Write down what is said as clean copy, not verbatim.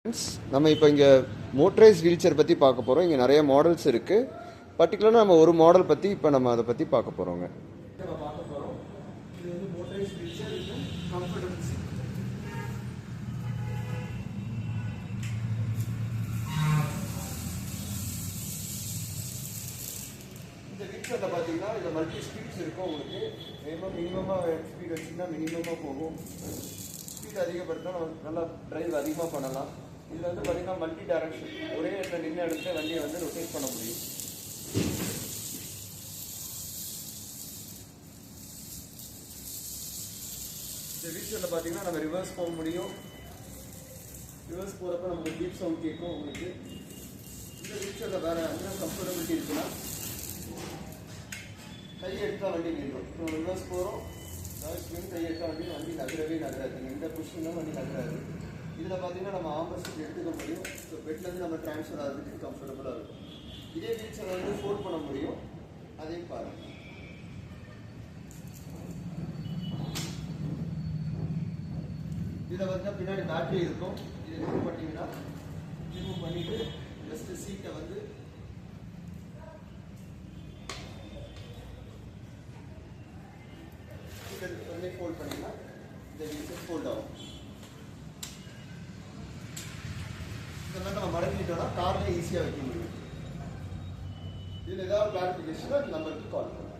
நம்ம இப்போ இங்கே மோட்டரைஸ் வீல் சேர் பற்றி பார்க்க போகிறோம். இங்கே நிறைய மாடல்ஸ் இருக்குது. பர்டிகுலராக நம்ம ஒரு மாடல் பற்றி இப்போ நம்ம அதை பற்றி பார்க்க போகிறோங்க. நம்ம பார்க்க போகிறோம். இது வந்து மோட்டரைஸ் வீல் சேர், இது கம்ஃபர்டபுள் சீட். இந்த வீல் சேரில் பார்த்தீங்கன்னா இதில் மல்டி ஸ்பீட்ஸ் இருக்கும். உங்களுக்கு மினிமமாக ஸ்பீட் வச்சிங்கன்னா மினிமமாக போகும். ஸ்பீட் அதிகப்படுத்தினா நம்ம நல்லா டிரைவ் அதிகமாக பண்ணலாம். இதில் வந்து பார்த்தீங்கன்னா மல்டி டைரக்ஷன், ஒரே இடத்துல நின்று இடத்துல வண்டியை வந்து ரொட்டேட் பண்ண முடியும். இந்த வீச்சரில் பார்த்தீங்கன்னா நம்ம ரிவர்ஸ் போக முடியும். ரிவர்ஸ் போகிறப்ப நமக்கு டீப் சவுண்ட் கேட்கும் உங்களுக்கு. இந்த வீச்சரில் வேறு என்ன கம்ஃபர்டபிலிட்டி இருக்குன்னா, கை எடுத்தால் வண்டி நிற்கும். இப்போ ரிவர்ஸ் போகிறோம், கை எடுத்தால் வண்டி நகரவே நகராது. எந்த புஷ்ஷிங்கும் வண்டி நகராது. இதில் பார்த்தீங்கன்னா நம்ம ஆம்பர்ஸ்ட் எடுத்துக்க முடியும். ஸோ பெட்லேருந்து நம்ம ட்ரான்ஸ்ஃபர் ஆகிறதுக்கு கம்ஃபர்டபுளாக இருக்கும். இதே வீல்சரை வந்து ஃபோல்ட் பண்ண முடியும். அதையும் பாருங்கள். இதில் பார்த்தீங்கன்னா பின்னாடி பேட்டரி இருக்கும். இதை ரிமூவ் பண்ணிங்கன்னா ரிமூவ் பண்ணிவிட்டு ஜஸ்ட்டு சீட்டை வந்து சீட்டை ஃபோல்ட் பண்ணிங்கன்னா இந்த வீல்சர் ஃபோல்ட் ஆகும். இதெல்லாம் நம்ம மடக்கிட்டோம்னா காரில் ஈஸியாக வைக்க முடியும். இதில் ஏதாவது கிளாரிஃபிகேஷனாக நம்பருக்கு கால் பண்ணுங்கள்.